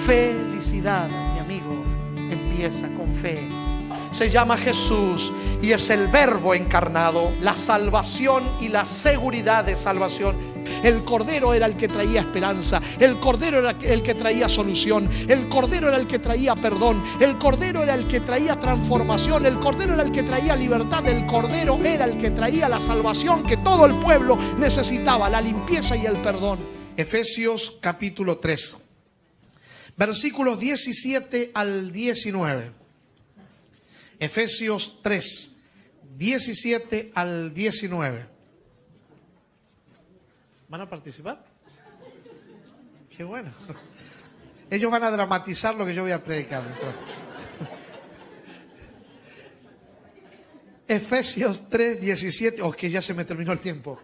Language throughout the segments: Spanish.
felicidad, mi amigo, empieza con fe. Se llama Jesús y es el Verbo encarnado, la salvación y la seguridad de salvación. El Cordero era el que traía esperanza, el Cordero era el que traía solución, el Cordero era el que traía perdón, el Cordero era el que traía transformación, el Cordero era el que traía libertad, el Cordero era el que traía la salvación que todo el pueblo necesitaba, la limpieza y el perdón. Efesios capítulo 3, versículos 17 al 19. Efesios 3, 17 al 19. ¿Van a participar? Qué bueno. Ellos van a dramatizar lo que yo voy a predicar. Efesios 3, 17. Oh, que ya se me terminó el tiempo.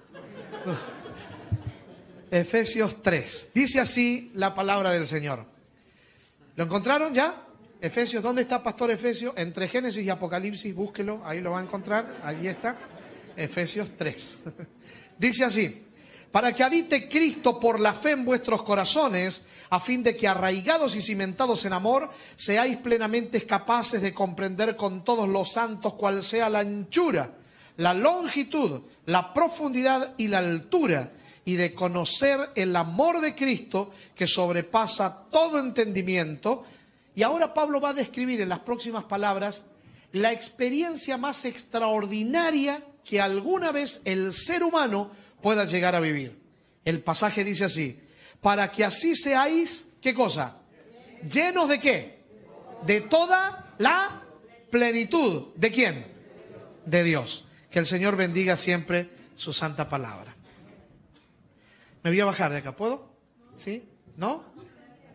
Efesios 3. Dice así la palabra del Señor. ¿Lo encontraron ya? Efesios, ¿dónde está Pastor Efesios? Entre Génesis y Apocalipsis, búsquelo, ahí lo va a encontrar, allí está, Efesios 3. Dice así: para que habite Cristo por la fe en vuestros corazones, a fin de que arraigados y cimentados en amor, seáis plenamente capaces de comprender con todos los santos cuál sea la anchura, la longitud, la profundidad y la altura, y de conocer el amor de Cristo que sobrepasa todo entendimiento. Y ahora Pablo va a describir en las próximas palabras la experiencia más extraordinaria que alguna vez el ser humano pueda llegar a vivir. El pasaje dice así: para que así seáis, ¿qué cosa? ¿Llenos de qué? De toda la plenitud. ¿De quién? De Dios. Que el Señor bendiga siempre su santa palabra. Me voy a bajar de acá, ¿puedo? ¿Sí? ¿No?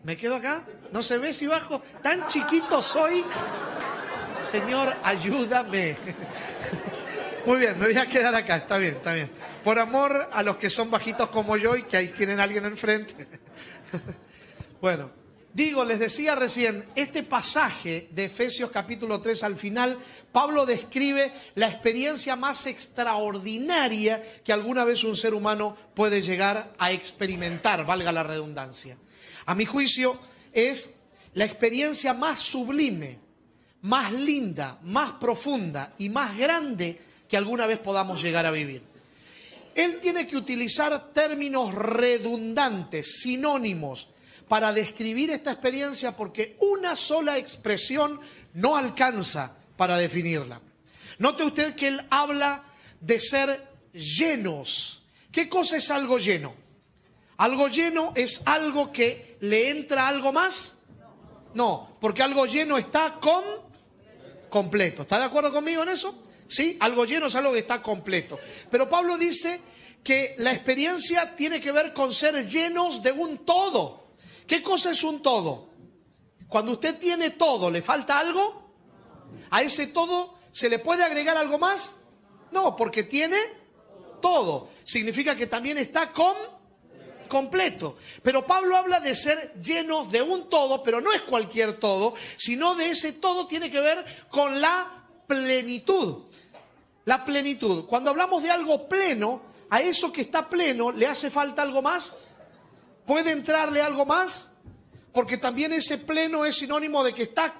¿Me quedo acá? ¿No se ve si bajo? Tan chiquito soy. Señor, ayúdame. Muy bien, me voy a quedar acá. Está bien, está bien. Por amor a los que son bajitos como yo y que ahí tienen a alguien enfrente. Bueno, les decía recién, este pasaje de Efesios capítulo 3 al final, Pablo describe la experiencia más extraordinaria que alguna vez un ser humano puede llegar a experimentar, valga la redundancia. A mi juicio, es la experiencia más sublime, más linda, más profunda y más grande que alguna vez podamos llegar a vivir. Él tiene que utilizar términos redundantes, sinónimos, para describir esta experiencia, porque una sola expresión no alcanza para definirla. Note usted que él habla de ser llenos. ¿Qué cosa es algo lleno? ¿Algo lleno es algo que le entra algo más? No, porque algo lleno está completo. ¿Está de acuerdo conmigo en eso? Sí, algo lleno es algo que está completo. Pero Pablo dice que la experiencia tiene que ver con ser llenos de un todo. ¿Qué cosa es un todo? Cuando usted tiene todo, ¿le falta algo? ¿A ese todo se le puede agregar algo más? No, porque tiene todo. Significa que también está completo. Pero Pablo habla de ser llenos de un todo, pero no es cualquier todo, sino de ese todo tiene que ver con la plenitud. La plenitud. Cuando hablamos de algo pleno, a eso que está pleno, ¿le hace falta algo más? ¿Puede entrarle algo más? Porque también ese pleno es sinónimo de que está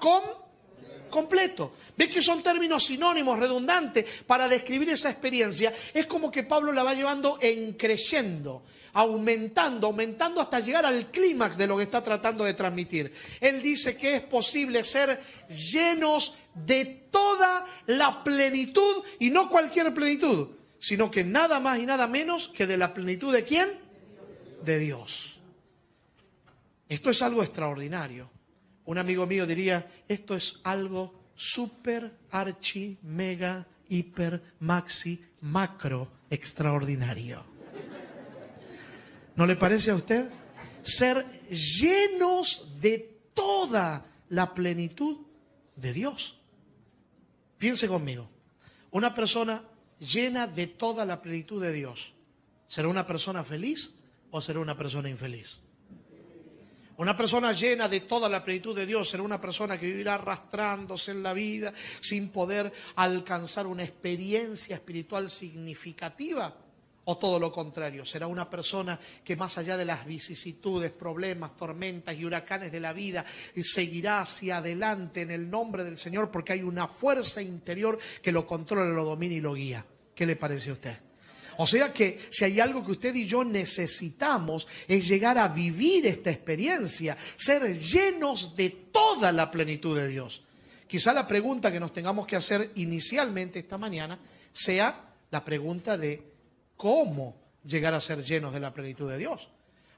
completo. ¿Ves que son términos sinónimos, redundantes, para describir esa experiencia? Es como que Pablo la va llevando en creyendo, aumentando hasta llegar al clímax de lo que está tratando de transmitir. Él dice que es posible ser llenos de toda la plenitud, y no cualquier plenitud, sino que nada más y nada menos que de la plenitud ¿de quién? De Dios. Esto es algo extraordinario. Un amigo mío diría, esto es algo super, archi, mega, hiper, maxi, macro, extraordinario. ¿No le parece a usted? Ser llenos de toda la plenitud de Dios. Piense conmigo. Una persona llena de toda la plenitud de Dios, ¿será una persona feliz o será una persona infeliz? Una persona llena de toda la plenitud de Dios será una persona que vivirá arrastrándose en la vida sin poder alcanzar una experiencia espiritual significativa. ¿O todo lo contrario? ¿Será una persona que más allá de las vicisitudes, problemas, tormentas y huracanes de la vida, seguirá hacia adelante en el nombre del Señor porque hay una fuerza interior que lo controla, lo domina y lo guía? ¿Qué le parece a usted? O sea que si hay algo que usted y yo necesitamos es llegar a vivir esta experiencia, ser llenos de toda la plenitud de Dios. Quizá la pregunta que nos tengamos que hacer inicialmente esta mañana sea la pregunta de ¿cómo llegar a ser llenos de la plenitud de Dios?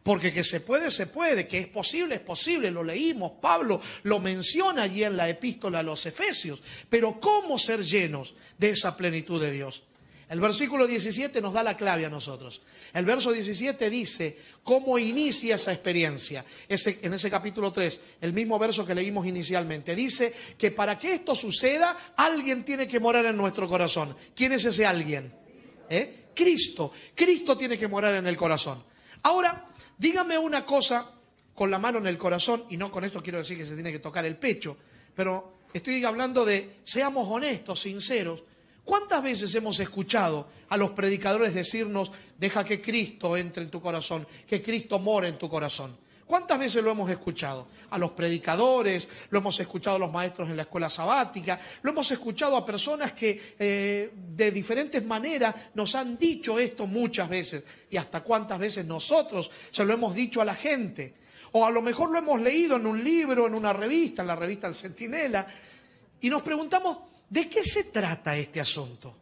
Porque que se puede, que es posible, lo leímos, Pablo lo menciona allí en la epístola a los Efesios, pero ¿cómo ser llenos de esa plenitud de Dios? El versículo 17 nos da la clave a nosotros. El verso 17 dice cómo inicia esa experiencia. En ese capítulo 3, el mismo verso que leímos inicialmente, dice que para que esto suceda, alguien tiene que morar en nuestro corazón. ¿Quién es ese alguien? Cristo. Cristo tiene que morar en el corazón. Ahora, dígame una cosa con la mano en el corazón, y no con esto quiero decir que se tiene que tocar el pecho, pero estoy hablando de seamos honestos, sinceros. ¿Cuántas veces hemos escuchado a los predicadores decirnos, deja que Cristo entre en tu corazón, que Cristo more en tu corazón? ¿Cuántas veces lo hemos escuchado? A los predicadores, lo hemos escuchado a los maestros en la escuela sabática, lo hemos escuchado a personas que de diferentes maneras nos han dicho esto muchas veces. Y hasta cuántas veces nosotros se lo hemos dicho a la gente. O a lo mejor lo hemos leído en un libro, en una revista, en la revista El Centinela, y nos preguntamos, ¿de qué se trata este asunto?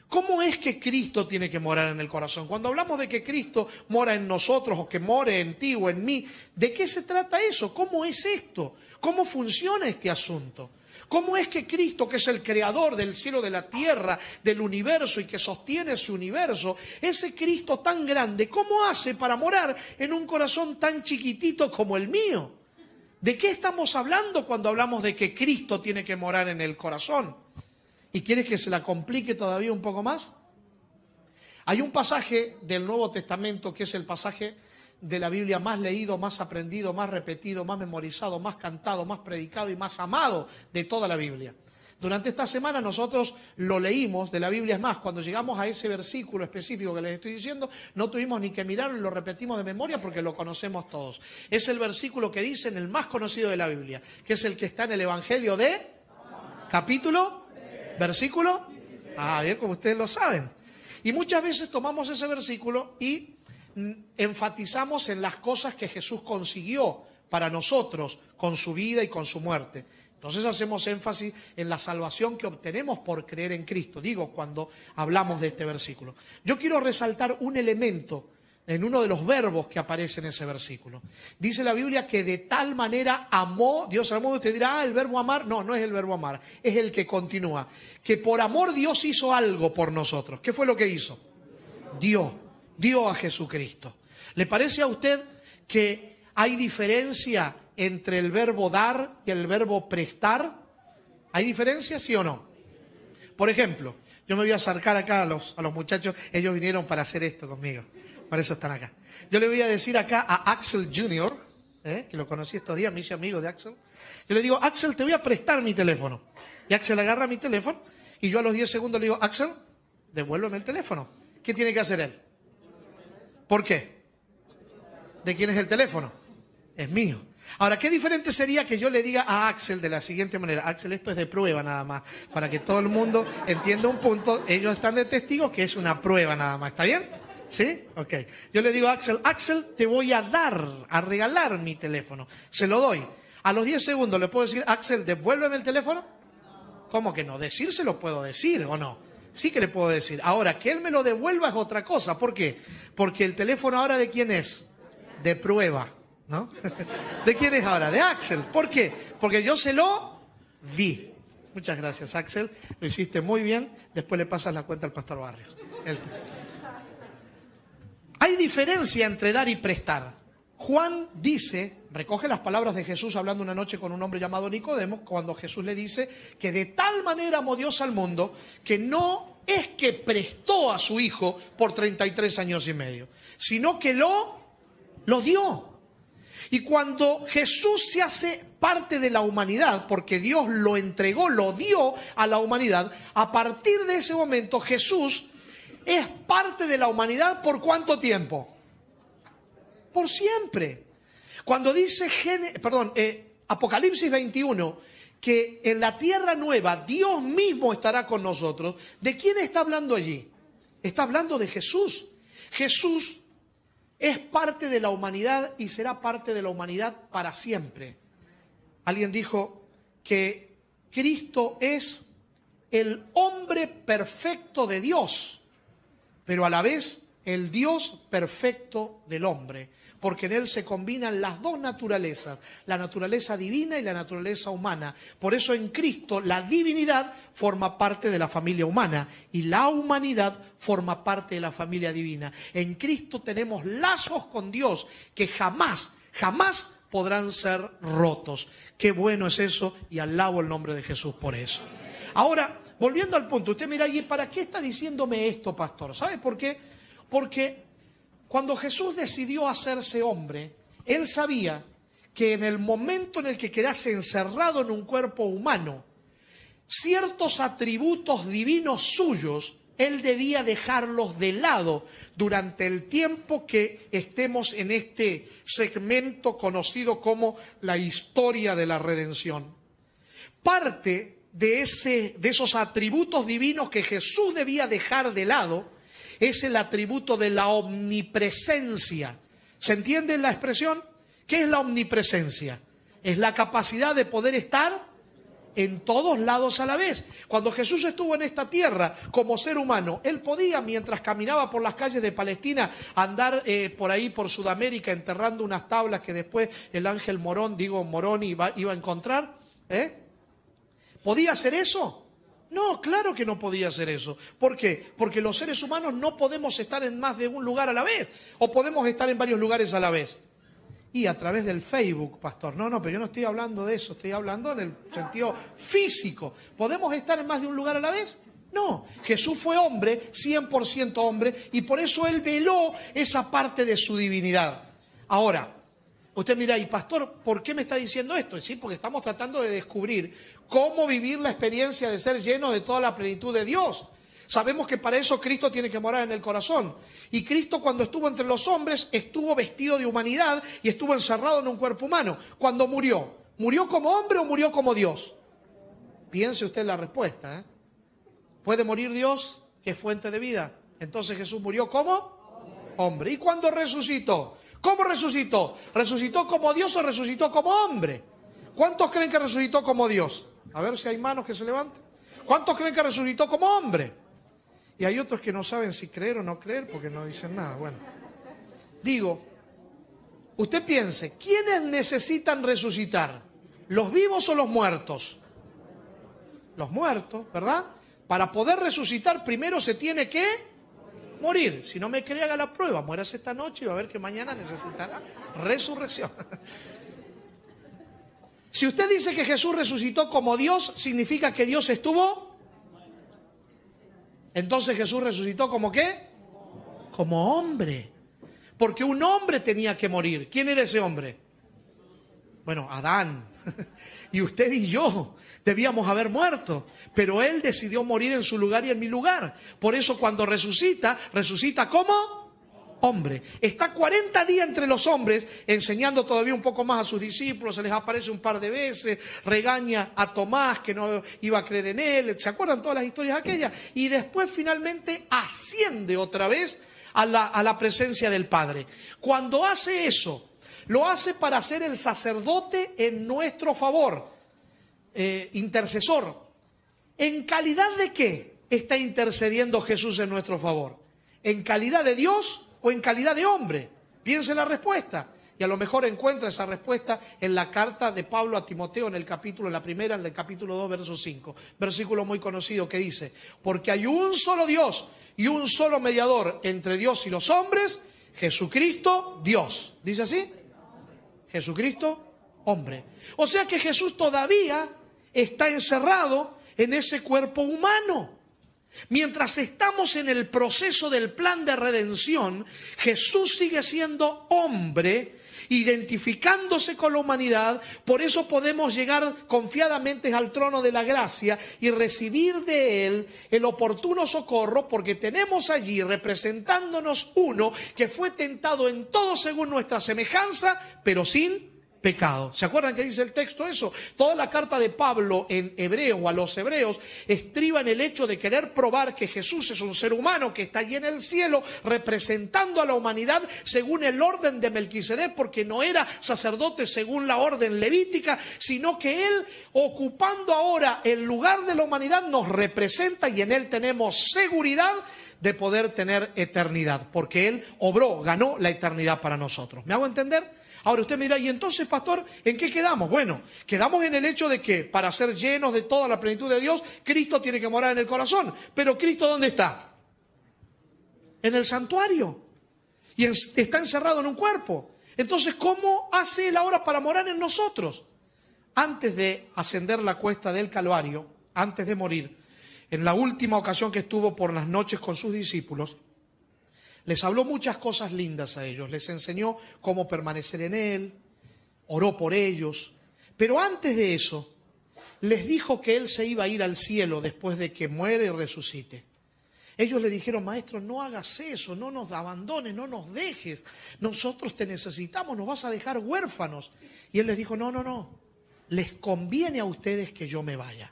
¿Cómo es que Cristo tiene que morar en el corazón? Cuando hablamos de que Cristo mora en nosotros o que more en ti o en mí, ¿de qué se trata eso? ¿Cómo es esto? ¿Cómo funciona este asunto? ¿Cómo es que Cristo, que es el creador del cielo, de la tierra, del universo y que sostiene su universo, ese Cristo tan grande, ¿cómo hace para morar en un corazón tan chiquitito como el mío? ¿De qué estamos hablando cuando hablamos de que Cristo tiene que morar en el corazón? ¿Y quieres que se la complique todavía un poco más? Hay un pasaje del Nuevo Testamento que es el pasaje de la Biblia más leído, más aprendido, más repetido, más memorizado, más cantado, más predicado y más amado de toda la Biblia. Durante esta semana nosotros lo leímos de la Biblia. Es más, cuando llegamos a ese versículo específico que les estoy diciendo, no tuvimos ni que mirarlo y lo repetimos de memoria porque lo conocemos todos. Es el versículo que dice en el más conocido de la Biblia, que es el que está en el Evangelio de capítulo, versículo. Bien, como ustedes lo saben. Y muchas veces tomamos ese versículo y enfatizamos en las cosas que Jesús consiguió para nosotros con su vida y con su muerte. Entonces hacemos énfasis en la salvación que obtenemos por creer en Cristo, digo, cuando hablamos de este versículo. Yo quiero resaltar un elemento en uno de los verbos que aparece en ese versículo. Dice la Biblia que de tal manera amó Dios al mundo. Usted dirá, el verbo amar. No, no es el verbo amar, es el que continúa. Que por amor Dios hizo algo por nosotros. ¿Qué fue lo que hizo? Dio a Jesucristo. ¿Le parece a usted que hay diferencia entre el verbo dar y el verbo prestar? ¿Hay diferencia, sí o no? Por ejemplo, yo me voy a acercar acá a los muchachos. Ellos vinieron para hacer esto conmigo. Por eso están acá. Yo le voy a decir acá a Axel Jr., que lo conocí estos días, me hice amigo de Axel. Yo le digo, Axel, te voy a prestar mi teléfono. Y Axel agarra mi teléfono y yo a los 10 segundos le digo, Axel, devuélveme el teléfono. ¿Qué tiene que hacer él? ¿Por qué? ¿De quién es el teléfono? Es mío. Ahora, qué diferente sería que yo le diga a Axel de la siguiente manera, Axel, esto es de prueba nada más, para que todo el mundo entienda un punto. Ellos están de testigos que es una prueba nada más, ¿está bien? ¿Sí? Ok. Yo le digo a Axel, Axel, te voy a regalar mi teléfono. Se lo doy. A los 10 segundos le puedo decir, Axel, devuélveme el teléfono. ¿Cómo que no? Decírselo puedo decir, ¿o no? Sí que le puedo decir. Ahora, que él me lo devuelva es otra cosa. ¿Por qué? Porque el teléfono ahora, ¿de quién es? De prueba, ¿no? ¿De quién es ahora? De Axel. ¿Por qué? Porque yo se lo di. Muchas gracias, Axel. Lo hiciste muy bien. Después le pasas la cuenta al pastor Barrios. Hay diferencia entre dar y prestar. Juan dice, recoge las palabras de Jesús hablando una noche con un hombre llamado Nicodemo, cuando Jesús le dice que de tal manera amó Dios al mundo que no es que prestó a su Hijo por 33 años y medio, sino que lo dio. Y cuando Jesús se hace parte de la humanidad, porque Dios lo entregó, lo dio a la humanidad, a partir de ese momento Jesús es parte de la humanidad ¿por cuánto tiempo? Por siempre. Cuando dice Apocalipsis 21, que en la tierra nueva Dios mismo estará con nosotros, ¿de quién está hablando allí? Está hablando de Jesús. Jesús es parte de la humanidad y será parte de la humanidad para siempre. Alguien dijo que Cristo es el hombre perfecto de Dios, pero a la vez el Dios perfecto del hombre, porque en él se combinan las dos naturalezas, la naturaleza divina y la naturaleza humana. Por eso en Cristo la divinidad forma parte de la familia humana y la humanidad forma parte de la familia divina. En Cristo tenemos lazos con Dios que jamás podrán ser rotos. Qué bueno es eso y alabo el nombre de Jesús por eso. Ahora, volviendo al punto, usted mira, ¿y para qué está diciéndome esto, pastor? ¿Sabe por qué? Porque cuando Jesús decidió hacerse hombre, Él sabía que en el momento en el que quedase encerrado en un cuerpo humano, ciertos atributos divinos suyos, Él debía dejarlos de lado durante el tiempo que estemos en este segmento conocido como la historia de la redención. Parte de esos atributos divinos que Jesús debía dejar de lado es el atributo de la omnipresencia. ¿Se entiende la expresión? ¿Qué es la omnipresencia? Es la capacidad de poder estar en todos lados a la vez. Cuando Jesús estuvo en esta tierra como ser humano, Él podía, mientras caminaba por las calles de Palestina, andar por ahí por Sudamérica enterrando unas tablas que después el ángel Morón iba a encontrar. ¿Podía hacer eso? No, claro que no podía hacer eso. ¿Por qué? Porque los seres humanos no podemos estar en más de un lugar a la vez. O podemos estar en varios lugares a la vez. Y a través del Facebook, pastor. No, pero yo no estoy hablando de eso. Estoy hablando en el sentido físico. ¿Podemos estar en más de un lugar a la vez? No. Jesús fue hombre, 100% hombre. Y por eso Él veló esa parte de su divinidad. Ahora, usted mira, y pastor, ¿por qué me está diciendo esto? Sí, porque estamos tratando de descubrir cómo vivir la experiencia de ser llenos de toda la plenitud de Dios. Sabemos que para eso Cristo tiene que morar en el corazón. Y Cristo, cuando estuvo entre los hombres, estuvo vestido de humanidad y estuvo encerrado en un cuerpo humano. Cuando murió, ¿murió como hombre o murió como Dios? Piense usted la respuesta. ¿Puede morir Dios, que es fuente de vida? Entonces Jesús murió como hombre. ¿Y cuando resucitó? ¿Cómo resucitó? ¿Resucitó como Dios o resucitó como hombre? ¿Cuántos creen que resucitó como Dios? A ver si hay manos que se levanten. ¿Cuántos creen que resucitó como hombre? Y hay otros que no saben si creer o no creer porque no dicen nada. Bueno, digo, usted piense, ¿quiénes necesitan resucitar? ¿Los vivos o los muertos? Los muertos, ¿verdad? Para poder resucitar primero se tiene que morir. Si no me cree, haga la prueba. Muérase esta noche y va a ver que mañana necesitará resurrección. Si usted dice que Jesús resucitó como Dios, ¿significa que Dios estuvo? Entonces Jesús resucitó ¿como qué? Como hombre. Porque un hombre tenía que morir. ¿Quién era ese hombre? Bueno, Adán. Y usted y yo debíamos haber muerto. Pero Él decidió morir en su lugar y en mi lugar. Por eso cuando resucita, resucita como hombre. Está 40 días entre los hombres, enseñando todavía un poco más a sus discípulos, se les aparece un par de veces, regaña a Tomás que no iba a creer en él, ¿se acuerdan todas las historias aquellas? Y después finalmente asciende otra vez a la presencia del Padre. Cuando hace eso, lo hace para ser el sacerdote en nuestro favor, intercesor. ¿En calidad de qué está intercediendo Jesús en nuestro favor? ¿En calidad de Dios o en calidad de hombre? Piense la respuesta. Y a lo mejor encuentra esa respuesta en la carta de Pablo a Timoteo, en el capítulo 2, verso 5. Versículo muy conocido que dice: porque hay un solo Dios y un solo mediador entre Dios y los hombres, Jesucristo, Dios. ¿Dice así? Jesucristo, hombre. O sea que Jesús todavía está encerrado en ese cuerpo humano. Mientras estamos en el proceso del plan de redención, Jesús sigue siendo hombre, identificándose con la humanidad. Por eso podemos llegar confiadamente al trono de la gracia y recibir de Él el oportuno socorro, porque tenemos allí representándonos uno que fue tentado en todo según nuestra semejanza, pero sin pecado. ¿Se acuerdan que dice el texto eso? Toda la carta de Pablo en hebreo o a los hebreos estriba en el hecho de querer probar que Jesús es un ser humano que está allí en el cielo representando a la humanidad según el orden de Melquisedec, porque no era sacerdote según la orden levítica, sino que Él, ocupando ahora el lugar de la humanidad, nos representa y en Él tenemos seguridad de poder tener eternidad, porque Él obró, ganó la eternidad para nosotros. ¿Me hago entender? Ahora usted me dirá, y entonces, pastor, ¿en qué quedamos? Bueno, quedamos en el hecho de que para ser llenos de toda la plenitud de Dios, Cristo tiene que morar en el corazón. Pero ¿Cristo dónde está? En el santuario. Y está encerrado en un cuerpo. Entonces, ¿cómo hace Él ahora para morar en nosotros? Antes de ascender la cuesta del Calvario, antes de morir, en la última ocasión que estuvo por las noches con sus discípulos, les habló muchas cosas lindas a ellos, les enseñó cómo permanecer en Él, oró por ellos, pero antes de eso, les dijo que Él se iba a ir al cielo después de que muere y resucite. Ellos le dijeron, maestro, no hagas eso, no nos abandones, no nos dejes, nosotros te necesitamos, nos vas a dejar huérfanos. Y Él les dijo, no, les conviene a ustedes que yo me vaya.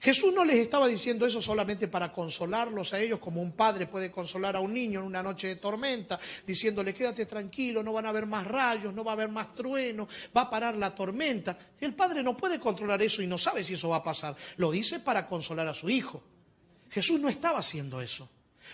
Jesús no les estaba diciendo eso solamente para consolarlos a ellos, como un padre puede consolar a un niño en una noche de tormenta, diciéndole, quédate tranquilo, no van a haber más rayos, no va a haber más truenos, va a parar la tormenta. El padre no puede controlar eso y no sabe si eso va a pasar. Lo dice para consolar a su hijo. Jesús no estaba haciendo eso.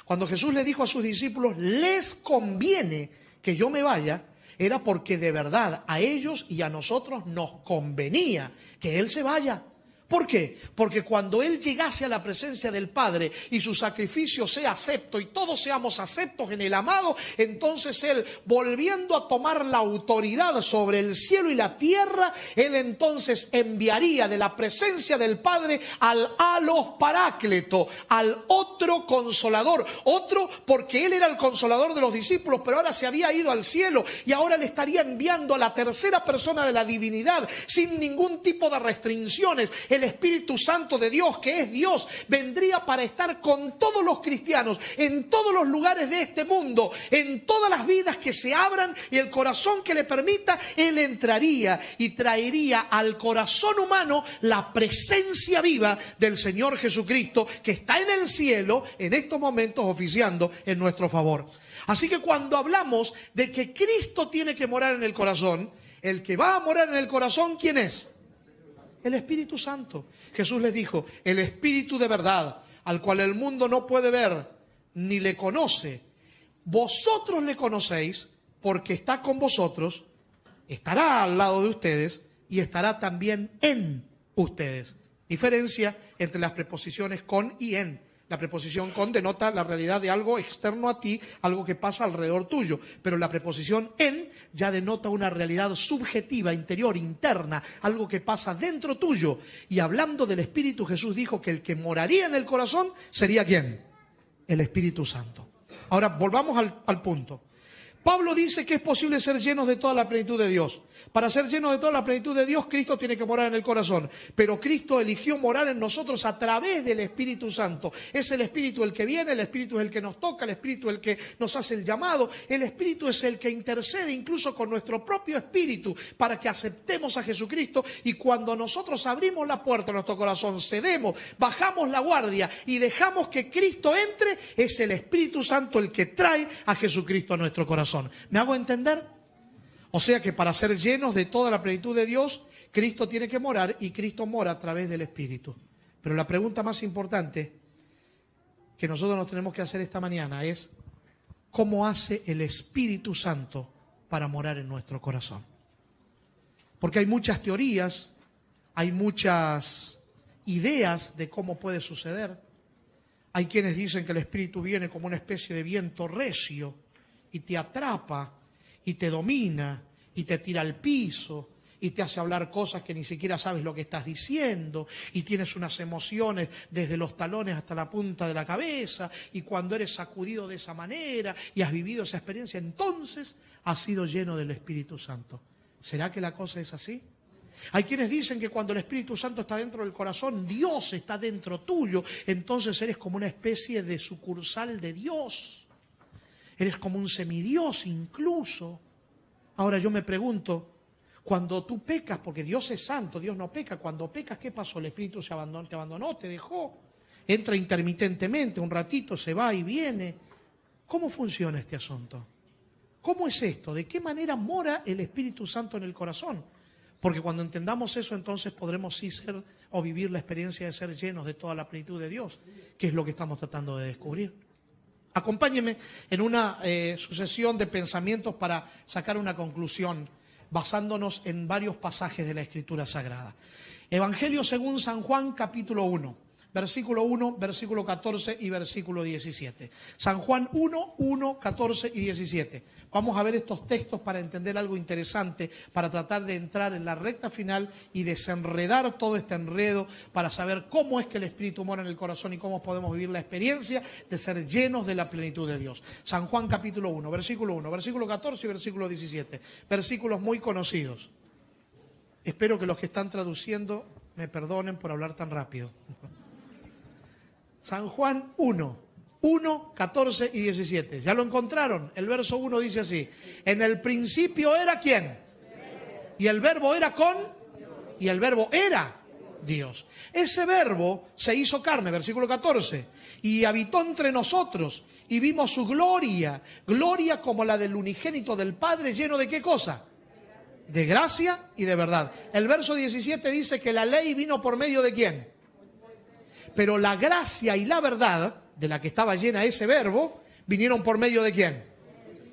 Cuando Jesús le dijo a sus discípulos, les conviene que yo me vaya, era porque de verdad a ellos y a nosotros nos convenía que Él se vaya. ¿Por qué? Porque cuando Él llegase a la presencia del Padre y su sacrificio sea acepto y todos seamos aceptos en el amado, entonces Él, volviendo a tomar la autoridad sobre el cielo y la tierra, Él entonces enviaría de la presencia del Padre al alos paráclito, al otro consolador. Otro porque Él era el consolador de los discípulos, pero ahora se había ido al cielo y ahora le estaría enviando a la tercera persona de la divinidad sin ningún tipo de restricciones. El Espíritu Santo de Dios, que es Dios, vendría para estar con todos los cristianos, en todos los lugares de este mundo, en todas las vidas que se abran y el corazón que le permita, Él entraría y traería al corazón humano la presencia viva del Señor Jesucristo, que está en el cielo en estos momentos oficiando en nuestro favor. Así que cuando hablamos de que Cristo tiene que morar en el corazón, el que va a morar en el corazón, ¿quién es? El Espíritu Santo. Jesús les dijo, el Espíritu de verdad, al cual el mundo no puede ver ni le conoce, vosotros le conocéis porque está con vosotros, estará al lado de ustedes y estará también en ustedes. Diferencia entre las preposiciones con y en. La preposición con denota la realidad de algo externo a ti, algo que pasa alrededor tuyo. Pero la preposición en ya denota una realidad subjetiva, interior, interna, algo que pasa dentro tuyo. Y hablando del Espíritu, Jesús dijo que el que moraría en el corazón sería ¿quién? El Espíritu Santo. Ahora volvamos al punto. Pablo dice que es posible ser llenos de toda la plenitud de Dios. Para ser llenos de toda la plenitud de Dios, Cristo tiene que morar en el corazón. Pero Cristo eligió morar en nosotros a través del Espíritu Santo. Es el Espíritu el que viene, el Espíritu es el que nos toca, el Espíritu es el que nos hace el llamado. El Espíritu es el que intercede incluso con nuestro propio Espíritu para que aceptemos a Jesucristo. Y cuando nosotros abrimos la puerta de nuestro corazón, cedemos, bajamos la guardia y dejamos que Cristo entre, es el Espíritu Santo el que trae a Jesucristo a nuestro corazón. ¿Me hago entender? O sea que para ser llenos de toda la plenitud de Dios, Cristo tiene que morar y Cristo mora a través del Espíritu. Pero la pregunta más importante que nosotros nos tenemos que hacer esta mañana es, ¿cómo hace el Espíritu Santo para morar en nuestro corazón? Porque hay muchas teorías, hay muchas ideas de cómo puede suceder. Hay quienes dicen que el Espíritu viene como una especie de viento recio y te atrapa y te domina y te tira al piso y te hace hablar cosas que ni siquiera sabes lo que estás diciendo, y tienes unas emociones desde los talones hasta la punta de la cabeza, y cuando eres sacudido de esa manera y has vivido esa experiencia, entonces has sido lleno del Espíritu Santo. ¿Será que la cosa es así? Hay quienes dicen que cuando el Espíritu Santo está dentro del corazón, Dios está dentro tuyo, entonces eres como una especie de sucursal de Dios. Eres como un semidios incluso. Ahora yo me pregunto, cuando tú pecas, porque Dios es santo, Dios no peca, cuando pecas, ¿qué pasó? El Espíritu te abandonó, te dejó, entra intermitentemente, un ratito se va y viene. ¿Cómo funciona este asunto? ¿Cómo es esto? ¿De qué manera mora el Espíritu Santo en el corazón? Porque cuando entendamos eso, entonces podremos sí ser o vivir la experiencia de ser llenos de toda la plenitud de Dios, que es lo que estamos tratando de descubrir. Acompáñenme en una sucesión de pensamientos para sacar una conclusión, basándonos en varios pasajes de la Escritura Sagrada. Evangelio según San Juan, capítulo 1, versículo 1, versículo 14 y versículo 17. San Juan 1, 1, 14 y 17. Vamos a ver estos textos para entender algo interesante, para tratar de entrar en la recta final y desenredar todo este enredo, para saber cómo es que el Espíritu mora en el corazón y cómo podemos vivir la experiencia de ser llenos de la plenitud de Dios. San Juan capítulo 1, versículo 14 y versículo 17. Versículos muy conocidos. Espero que los que están traduciendo me perdonen por hablar tan rápido. San Juan 1, 14 y 17. ¿Ya lo encontraron? El verso 1 dice así: en el principio era ¿quién? Y el verbo era con, y el verbo era Dios. Ese verbo se hizo carne, versículo 14, y habitó entre nosotros, y vimos su gloria, gloria como la del unigénito del Padre, lleno de ¿qué cosa? De gracia y de verdad. El verso 17 dice que la ley vino por medio de ¿quién? Pero la gracia y la verdad, de la que estaba llena ese verbo, vinieron por medio de ¿quién?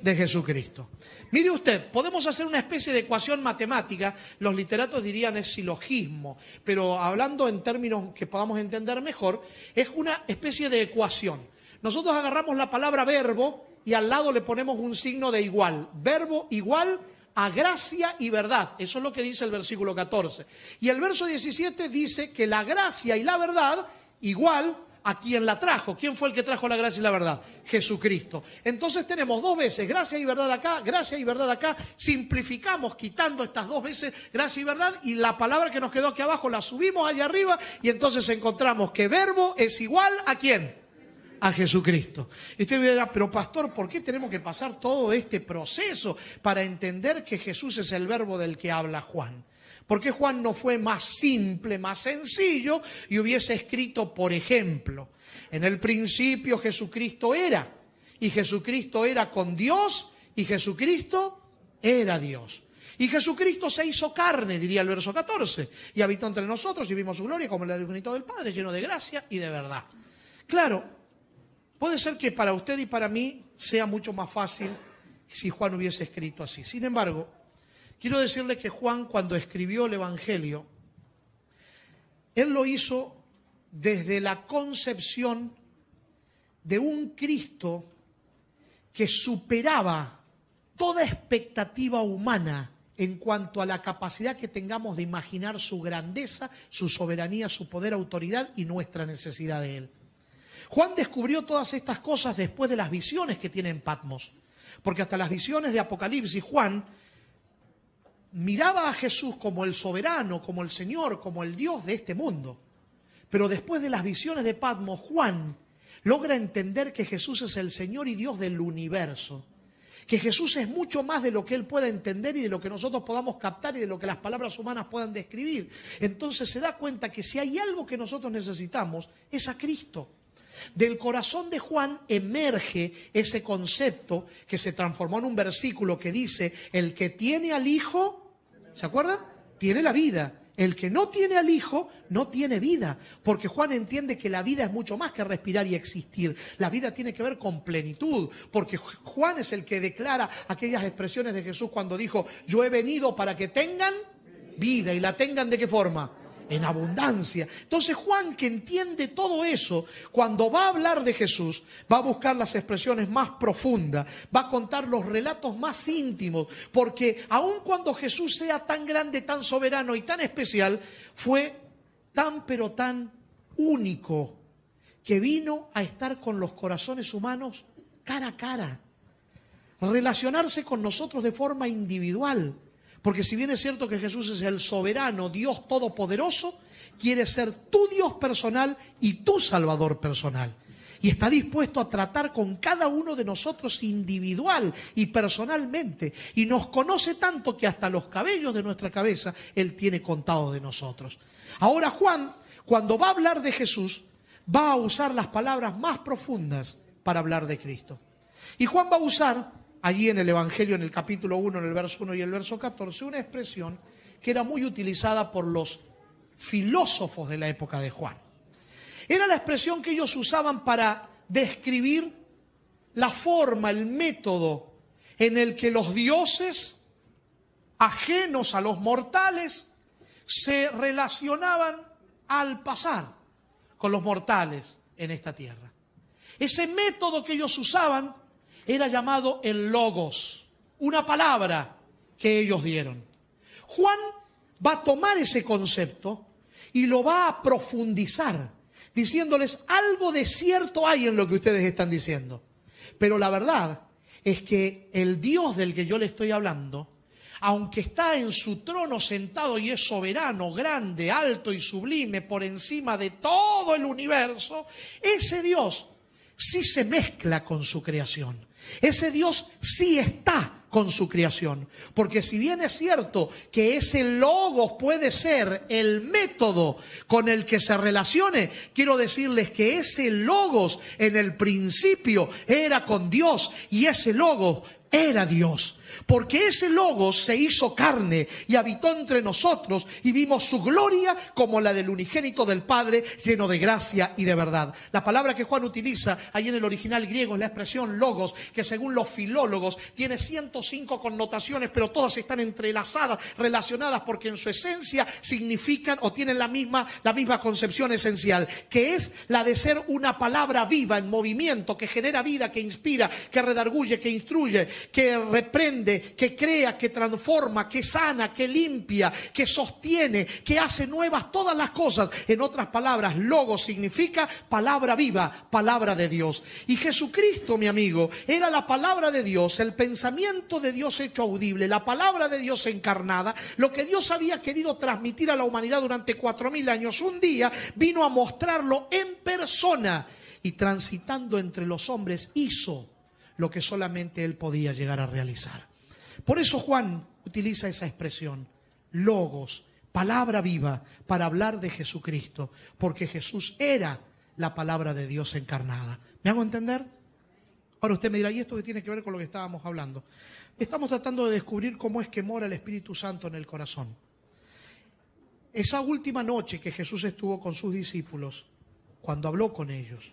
De Jesucristo. Mire usted, podemos hacer una especie de ecuación matemática, los literatos dirían es silogismo, pero hablando en términos que podamos entender mejor, es una especie de ecuación. Nosotros agarramos la palabra verbo y al lado le ponemos un signo de igual. Verbo igual a gracia y verdad. Eso es lo que dice el versículo 14. Y el verso 17 dice que la gracia y la verdad igual a quien la trajo. ¿Quién fue el que trajo la gracia y la verdad? Jesucristo. Entonces tenemos dos veces gracia y verdad acá, gracia y verdad acá. Simplificamos quitando estas dos veces gracia y verdad y la palabra que nos quedó aquí abajo la subimos allá arriba y entonces encontramos que verbo es igual a ¿quién? A Jesucristo. Y usted me dirá, pero pastor, ¿por qué tenemos que pasar todo este proceso para entender que Jesús es el verbo del que habla Juan? ¿Por qué Juan no fue más simple, más sencillo y hubiese escrito, por ejemplo, en el principio Jesucristo era, y Jesucristo era con Dios, y Jesucristo era Dios? Y Jesucristo se hizo carne, diría el verso 14, y habitó entre nosotros y vimos su gloria como la del unigénito del Padre, lleno de gracia y de verdad. Claro, puede ser que para usted y para mí sea mucho más fácil si Juan hubiese escrito así. Sin embargo, quiero decirle que Juan, cuando escribió el Evangelio, él lo hizo desde la concepción de un Cristo que superaba toda expectativa humana en cuanto a la capacidad que tengamos de imaginar su grandeza, su soberanía, su poder, autoridad y nuestra necesidad de él. Juan descubrió todas estas cosas después de las visiones que tiene en Patmos, porque hasta las visiones de Apocalipsis, Juan miraba a Jesús como el soberano, como el Señor, como el Dios de este mundo. Pero después de las visiones de Patmos, Juan logra entender que Jesús es el Señor y Dios del universo. Que Jesús es mucho más de lo que él pueda entender y de lo que nosotros podamos captar y de lo que las palabras humanas puedan describir. Entonces se da cuenta que si hay algo que nosotros necesitamos, es a Cristo. Del corazón de Juan emerge ese concepto que se transformó en un versículo que dice, el que tiene al Hijo, ¿se acuerdan? Tiene la vida. El que no tiene al Hijo no tiene vida, porque Juan entiende que la vida es mucho más que respirar y existir. La vida tiene que ver con plenitud, porque Juan es el que declara aquellas expresiones de Jesús cuando dijo, yo he venido para que tengan vida, y la tengan ¿de qué forma? en abundancia. Entonces Juan, que entiende todo eso, cuando va a hablar de Jesús, va a buscar las expresiones más profundas, va a contar los relatos más íntimos, porque aun cuando Jesús sea tan grande, tan soberano y tan especial, fue tan pero tan único, que vino a estar con los corazones humanos cara a cara, relacionarse con nosotros de forma individual. Porque si bien es cierto que Jesús es el soberano Dios todopoderoso, quiere ser tu Dios personal y tu Salvador personal. Y está dispuesto a tratar con cada uno de nosotros individual y personalmente. Y nos conoce tanto que hasta los cabellos de nuestra cabeza Él tiene contado de nosotros. Ahora Juan, cuando va a hablar de Jesús, va a usar las palabras más profundas para hablar de Cristo. Y Juan va a usar allí en el Evangelio, en el capítulo 1, en el verso 1 y el verso 14, una expresión que era muy utilizada por los filósofos de la época de Juan. Era la expresión que ellos usaban para describir la forma, el método en el que los dioses, ajenos a los mortales, se relacionaban al pasar con los mortales en esta tierra. Ese método que ellos usaban era llamado el logos, una palabra que ellos dieron. Juan va a tomar ese concepto y lo va a profundizar, diciéndoles algo de cierto hay en lo que ustedes están diciendo. Pero la verdad es que el Dios del que yo le estoy hablando, aunque está en su trono sentado y es soberano, grande, alto y sublime, por encima de todo el universo, ese Dios sí se mezcla con su creación. Ese Dios sí está con su creación. Porque si bien es cierto que ese logos puede ser el método con el que se relacione, quiero decirles que ese logos en el principio era con Dios y ese logos era Dios. Porque ese logos se hizo carne y habitó entre nosotros y vimos su gloria como la del unigénito del Padre, lleno de gracia y de verdad. La palabra que Juan utiliza ahí en el original griego es la expresión logos, que según los filólogos tiene 105 connotaciones, pero todas están entrelazadas, relacionadas, porque en su esencia significan o tienen la misma concepción esencial, que es la de ser una palabra viva en movimiento, que genera vida, que inspira, que redarguye, que instruye, que reprende, que crea, que transforma, que sana, que limpia, que sostiene, que hace nuevas todas las cosas. En otras palabras, logos significa palabra viva, palabra de Dios. Y Jesucristo, mi amigo, era la palabra de Dios, el pensamiento de Dios hecho audible, la palabra de Dios encarnada, lo que Dios había querido transmitir a la humanidad durante 4000 años. Un día vino a mostrarlo en persona y transitando entre los hombres hizo lo que solamente Él podía llegar a realizar. Por eso Juan utiliza esa expresión, logos, palabra viva, para hablar de Jesucristo, porque Jesús era la palabra de Dios encarnada. ¿Me hago entender? Ahora usted me dirá, ¿y esto qué tiene que ver con lo que estábamos hablando? Estamos tratando de descubrir cómo es que mora el Espíritu Santo en el corazón. Esa última noche que Jesús estuvo con sus discípulos, cuando habló con ellos,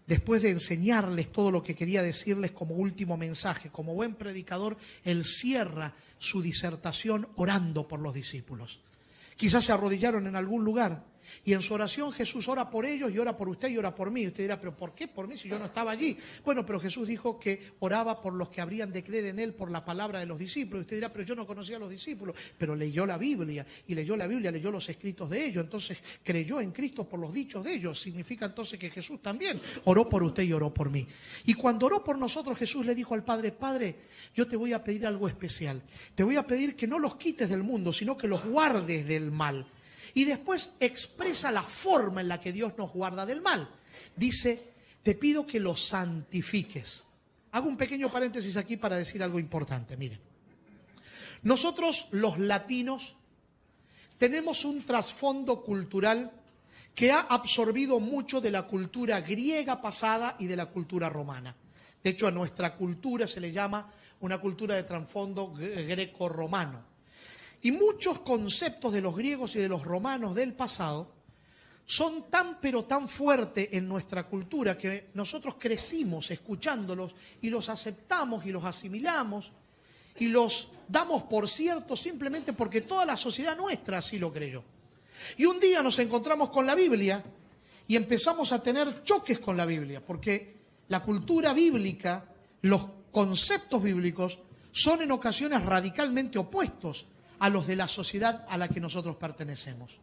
después de enseñarles todo lo que quería decirles como último mensaje, como buen predicador, Él cierra su disertación orando por los discípulos. Quizás se arrodillaron en algún lugar y en su oración Jesús ora por ellos y ora por usted y ora por mí. Usted dirá, ¿pero por qué por mí si yo no estaba allí? Bueno, pero Jesús dijo que oraba por los que habrían de creer en Él por la palabra de los discípulos. Usted dirá, pero yo no conocía a los discípulos, pero leyó la Biblia y leyó los escritos de ellos. Entonces creyó en Cristo por los dichos de ellos. Significa entonces que Jesús también oró por usted y oró por mí. Y cuando oró por nosotros, Jesús le dijo al Padre, Padre, yo te voy a pedir algo especial. Te voy a pedir que no los quites del mundo, sino que los guardes del mal. Y después expresa la forma en la que Dios nos guarda del mal. Dice, te pido que los santifiques. Hago un pequeño paréntesis aquí para decir algo importante. Miren, nosotros los latinos tenemos un trasfondo cultural que ha absorbido mucho de la cultura griega pasada y de la cultura romana. De hecho, a nuestra cultura se le llama una cultura de trasfondo greco-romano. Y muchos conceptos de los griegos y de los romanos del pasado son tan pero tan fuertes en nuestra cultura que nosotros crecimos escuchándolos y los aceptamos y los asimilamos y los damos por cierto simplemente porque toda la sociedad nuestra así lo creyó. Y un día nos encontramos con la Biblia y empezamos a tener choques con la Biblia, porque la cultura bíblica, los conceptos bíblicos son en ocasiones radicalmente opuestos a los de la sociedad a la que nosotros pertenecemos.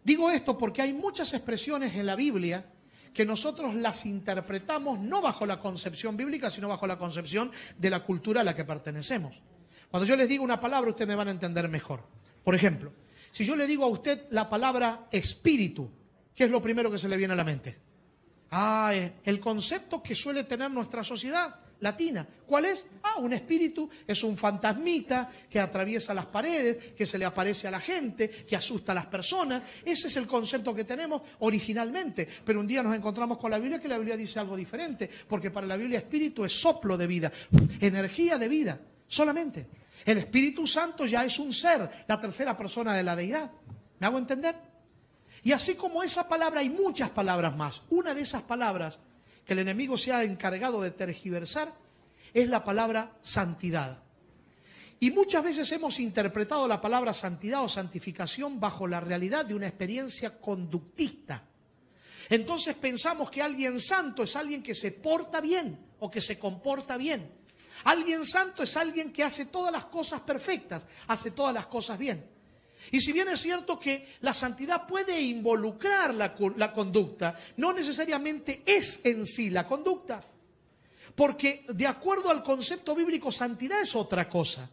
Digo esto porque hay muchas expresiones en la Biblia que nosotros las interpretamos no bajo la concepción bíblica, sino bajo la concepción de la cultura a la que pertenecemos. Cuando yo les digo una palabra, ustedes me van a entender mejor. Por ejemplo, si yo le digo a usted la palabra espíritu, ¿qué es lo primero que se le viene a la mente? El concepto que suele tener nuestra sociedad latina. ¿Cuál es? Un espíritu es un fantasmita que atraviesa las paredes, que se le aparece a la gente, que asusta a las personas. Ese es el concepto que tenemos originalmente. Pero un día nos encontramos con la Biblia, que la Biblia dice algo diferente, porque para la Biblia espíritu es soplo de vida, energía de vida, solamente. El Espíritu Santo ya es un ser, la tercera persona de la deidad. ¿Me hago entender? Y así como esa palabra, hay muchas palabras más. Una de esas palabras que el enemigo se ha encargado de tergiversar es la palabra santidad. Y muchas veces hemos interpretado la palabra santidad o santificación bajo la realidad de una experiencia conductista. Entonces pensamos que alguien santo es alguien que se porta bien o que se comporta bien. Alguien santo es alguien que hace todas las cosas perfectas, hace todas las cosas bien. Y si bien es cierto que la santidad puede involucrar la conducta, no necesariamente es en sí la conducta. Porque de acuerdo al concepto bíblico, santidad es otra cosa.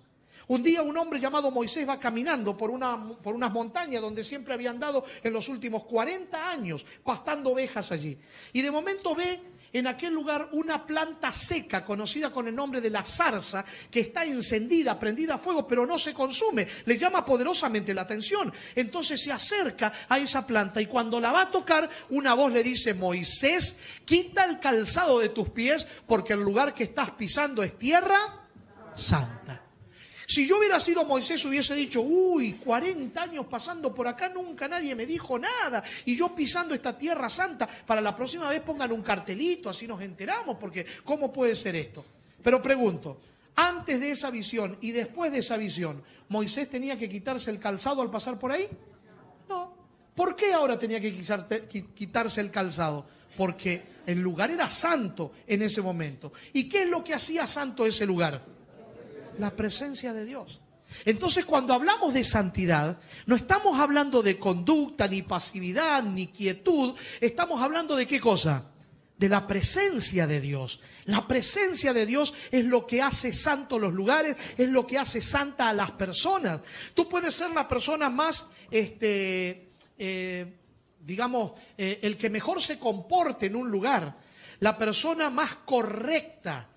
Un día un hombre llamado Moisés va caminando por unas montañas donde siempre había andado en los últimos 40 años, pastando ovejas allí. Y de momento ve en aquel lugar una planta seca conocida con el nombre de la zarza, que está encendida, prendida a fuego, pero no se consume. Le llama poderosamente la atención. Entonces se acerca a esa planta y cuando la va a tocar, una voz le dice: Moisés, quita el calzado de tus pies porque el lugar que estás pisando es tierra santa. Si yo hubiera sido Moisés, hubiese dicho: 40 años pasando por acá, nunca nadie me dijo nada, y yo pisando esta tierra santa. Para la próxima vez pongan un cartelito, así nos enteramos, porque ¿cómo puede ser esto? Pero pregunto, antes de esa visión y después de esa visión, ¿Moisés tenía que quitarse el calzado al pasar por ahí? No. ¿Por qué ahora tenía que quitarse el calzado? Porque el lugar era santo en ese momento. ¿Y qué es lo que hacía santo ese lugar? La presencia de Dios. Entonces, cuando hablamos de santidad, no estamos hablando de conducta, ni pasividad, ni quietud. Estamos hablando de ¿qué cosa? De la presencia de Dios. La presencia de Dios es lo que hace santo los lugares, es lo que hace santa a las personas. Tú puedes ser la persona más, el que mejor se comporte en un lugar, la persona más correcta,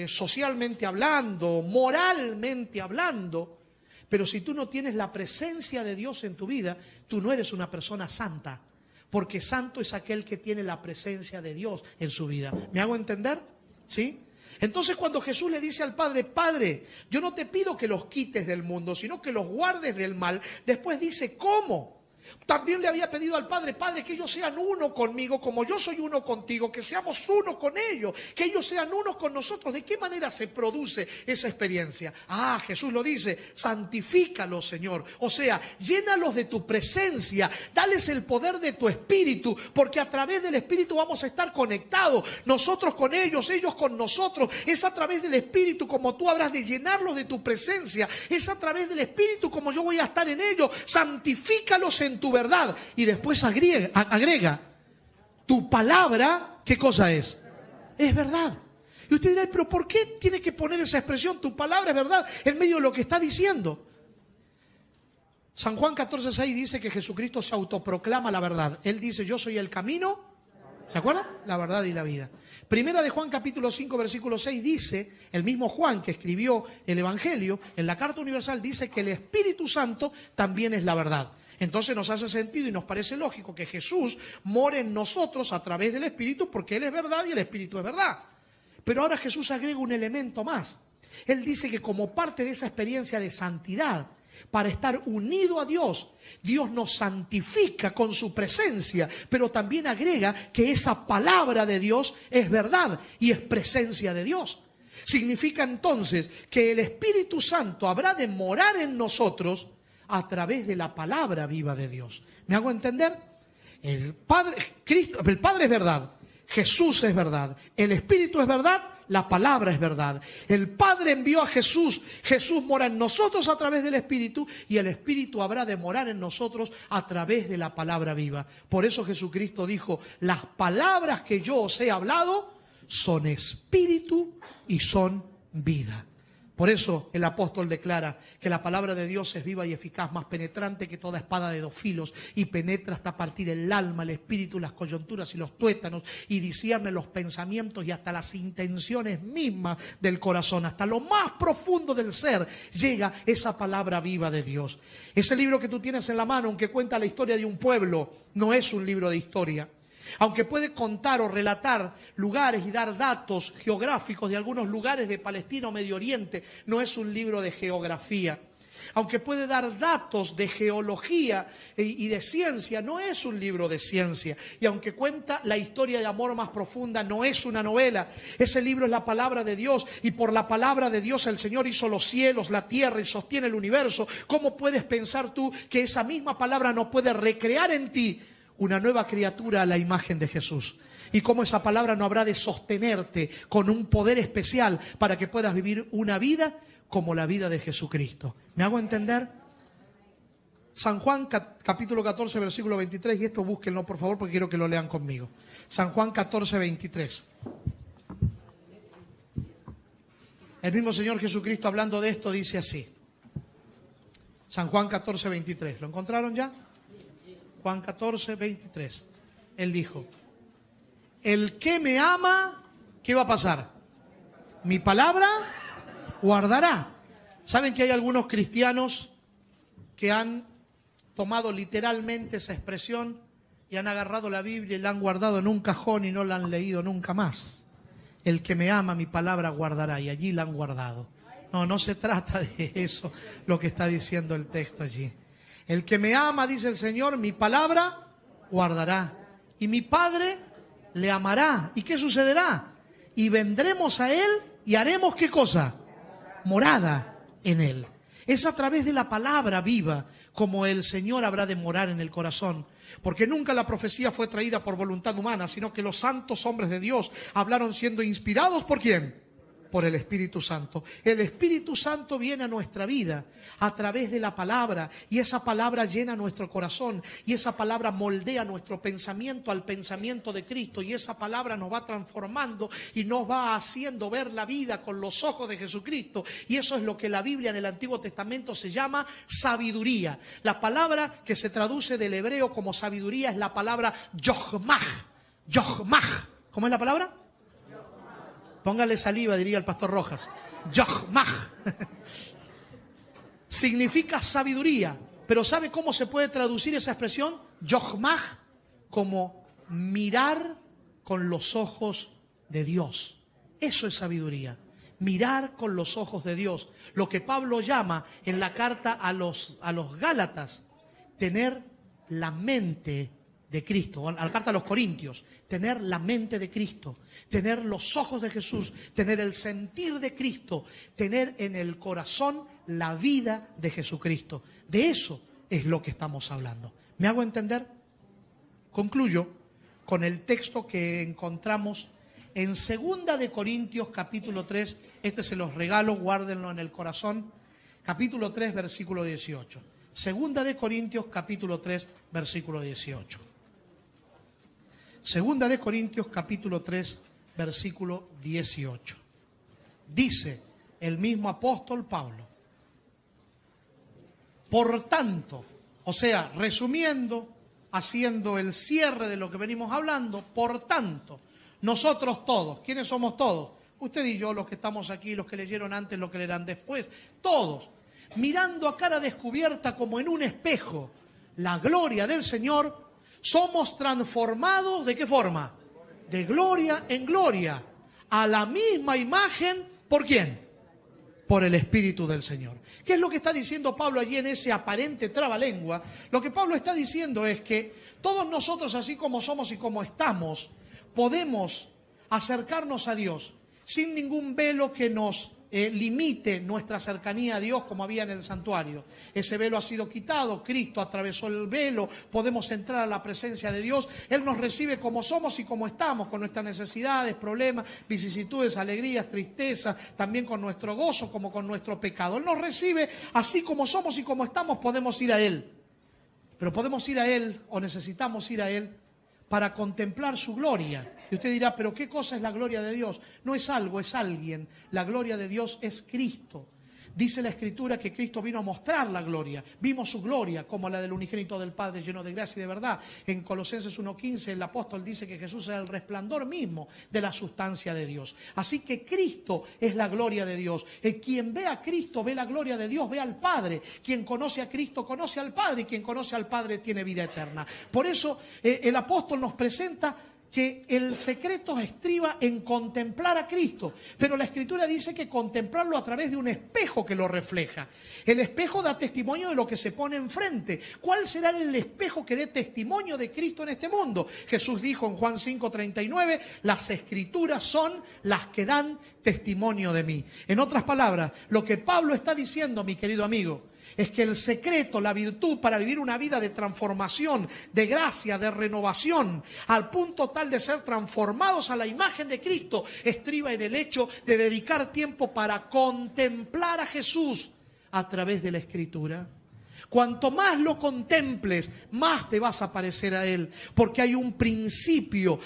socialmente hablando, moralmente hablando, pero si tú no tienes la presencia de Dios en tu vida, tú no eres una persona santa, porque santo es aquel que tiene la presencia de Dios en su vida. ¿Me hago entender? ¿Sí? Entonces cuando Jesús le dice al Padre: Padre, yo no te pido que los quites del mundo, sino que los guardes del mal, después dice ¿cómo? También le había pedido al Padre: Padre, que ellos sean uno conmigo, como yo soy uno contigo, que seamos uno con ellos, que ellos sean uno con nosotros. ¿De qué manera se produce esa experiencia? Jesús lo dice: santifícalos, Señor. O sea, llénalos de tu presencia, dales el poder de tu Espíritu, porque a través del Espíritu vamos a estar conectados, nosotros con ellos, ellos con nosotros. Es a través del Espíritu como tú habrás de llenarlos de tu presencia, es a través del Espíritu como yo voy a estar en ellos. Santifícalos en tu verdad. Y después agrega, tu palabra, ¿qué cosa es? Es verdad. Y usted dirá: pero ¿por qué tiene que poner esa expresión, tu palabra es verdad, en medio de lo que está diciendo? San Juan 14:6 dice que Jesucristo se autoproclama la verdad. Él dice: yo soy el camino, ¿se acuerdan? La verdad y la vida. Primera de Juan capítulo 5 versículo 6 dice, el mismo Juan que escribió el Evangelio, en la Carta Universal dice que el Espíritu Santo también es la verdad. Entonces nos hace sentido y nos parece lógico que Jesús more en nosotros a través del Espíritu, porque Él es verdad y el Espíritu es verdad. Pero ahora Jesús agrega un elemento más. Él dice que como parte de esa experiencia de santidad, para estar unido a Dios, Dios nos santifica con su presencia, pero también agrega que esa palabra de Dios es verdad y es presencia de Dios. Significa entonces que el Espíritu Santo habrá de morar en nosotros a través de la palabra viva de Dios. ¿Me hago entender? El Padre es verdad, Jesús es verdad, el Espíritu es verdad, la palabra es verdad. El Padre envió a Jesús, Jesús mora en nosotros a través del Espíritu y el Espíritu habrá de morar en nosotros a través de la palabra viva. Por eso Jesucristo dijo, las palabras que yo os he hablado son espíritu y son vida. Por eso el apóstol declara que la palabra de Dios es viva y eficaz, más penetrante que toda espada de 2 filos, y penetra hasta partir el alma, el espíritu, las coyunturas y los tuétanos, y discierne los pensamientos y hasta las intenciones mismas del corazón. Hasta lo más profundo del ser llega esa palabra viva de Dios. Ese libro que tú tienes en la mano, aunque cuenta la historia de un pueblo, no es un libro de historia. Aunque puede contar o relatar lugares y dar datos geográficos de algunos lugares de Palestina o Medio Oriente, no es un libro de geografía. Aunque puede dar datos de geología y de ciencia, no es un libro de ciencia. Y aunque cuenta la historia de amor más profunda, no es una novela. Ese libro es la palabra de Dios, y por la palabra de Dios el Señor hizo los cielos, la tierra y sostiene el universo. ¿Cómo puedes pensar tú que esa misma palabra no puede recrear en ti una nueva criatura a la imagen de Jesús? Y cómo esa palabra no habrá de sostenerte con un poder especial para que puedas vivir una vida como la vida de Jesucristo. ¿Me hago entender? San Juan capítulo 14 versículo 23, y esto búsquenlo por favor porque quiero que lo lean conmigo. San Juan 14, 23. El mismo Señor Jesucristo hablando de esto dice así. San Juan 14, 23. ¿Lo encontraron ya? Juan 14, 23. Él dijo, el que me ama, ¿qué va a pasar? Mi palabra guardará. ¿Saben que hay algunos cristianos que han tomado literalmente esa expresión y han agarrado la Biblia y la han guardado en un cajón y no la han leído nunca más? El que me ama, mi palabra guardará, y allí la han guardado. No, no se trata de eso lo que está diciendo el texto allí. El que me ama, dice el Señor, mi palabra guardará. Y mi Padre le amará. ¿Y qué sucederá? Y vendremos a Él y haremos ¿qué cosa? Morada en Él. Es a través de la palabra viva como el Señor habrá de morar en el corazón. Porque nunca la profecía fue traída por voluntad humana, sino que los santos hombres de Dios hablaron siendo inspirados ¿por quién? Por el Espíritu Santo. El Espíritu Santo viene a nuestra vida a través de la palabra, y esa palabra llena nuestro corazón, y esa palabra moldea nuestro pensamiento al pensamiento de Cristo, y esa palabra nos va transformando y nos va haciendo ver la vida con los ojos de Jesucristo. Y eso es lo que la Biblia en el Antiguo Testamento se llama sabiduría. La palabra que se traduce del hebreo como sabiduría es la palabra yochmah. Yochmah. ¿Cómo es la palabra? Póngale saliva, diría el pastor Rojas. Yochmah. Significa sabiduría. Pero ¿sabe cómo se puede traducir esa expresión? Yochmah, como mirar con los ojos de Dios. Eso es sabiduría. Mirar con los ojos de Dios. Lo que Pablo llama en la carta a los Gálatas, tener la mente de Cristo, a la carta a los Corintios, tener la mente de Cristo, tener los ojos de Jesús, tener el sentir de Cristo, tener en el corazón la vida de Jesucristo. De eso es lo que estamos hablando. ¿Me hago entender? Concluyo con el texto que encontramos en 2 de Corintios capítulo 3, este se los regalo, guárdenlo en el corazón, capítulo 3, versículo 18. 2 de Corintios capítulo 3, versículo 18. 2 de Corintios capítulo 3, versículo 18. Dice el mismo apóstol Pablo, por tanto, o sea, resumiendo, haciendo el cierre de lo que venimos hablando, por tanto, nosotros todos, ¿quiénes somos todos? Usted y yo, los que estamos aquí, los que leyeron antes, los que leerán después, todos, mirando a cara descubierta como en un espejo la gloria del Señor, somos transformados, ¿de qué forma? De gloria en gloria, a la misma imagen, ¿por quién? Por el Espíritu del Señor. ¿Qué es lo que está diciendo Pablo allí en ese aparente trabalengua? Lo que Pablo está diciendo es que todos nosotros, así como somos y como estamos, podemos acercarnos a Dios sin ningún velo que nos limite nuestra cercanía a Dios como había en el santuario. Ese velo ha sido quitado, Cristo atravesó el velo, podemos entrar a la presencia de Dios. Él nos recibe como somos y como estamos, con nuestras necesidades, problemas, vicisitudes, alegrías, tristezas, también con nuestro gozo como con nuestro pecado. Él nos recibe así como somos y como estamos, podemos ir a Él. Pero podemos ir a Él o necesitamos ir a Él para contemplar su gloria. Y usted dirá, ¿pero qué cosa es la gloria de Dios? No es algo, es alguien. La gloria de Dios es Cristo. Dice la Escritura que Cristo vino a mostrar la gloria. Vimos su gloria como la del unigénito del Padre, lleno de gracia y de verdad. En Colosenses 1:15 el apóstol dice que Jesús es el resplandor mismo de la sustancia de Dios. Así que Cristo es la gloria de Dios. Quien ve a Cristo ve la gloria de Dios, ve al Padre. Quien conoce a Cristo conoce al Padre, y quien conoce al Padre tiene vida eterna. Por eso el apóstol nos presenta que el secreto estriba en contemplar a Cristo. Pero la Escritura dice que contemplarlo a través de un espejo que lo refleja. El espejo da testimonio de lo que se pone enfrente. ¿Cuál será el espejo que dé testimonio de Cristo en este mundo? Jesús dijo en Juan 5:39, las Escrituras son las que dan testimonio de mí. En otras palabras, lo que Pablo está diciendo, mi querido amigo, es que el secreto, la virtud para vivir una vida de transformación, de gracia, de renovación, al punto tal de ser transformados a la imagen de Cristo, estriba en el hecho de dedicar tiempo para contemplar a Jesús a través de la Escritura. Cuanto más lo contemples, más te vas a parecer a Él, porque hay un principio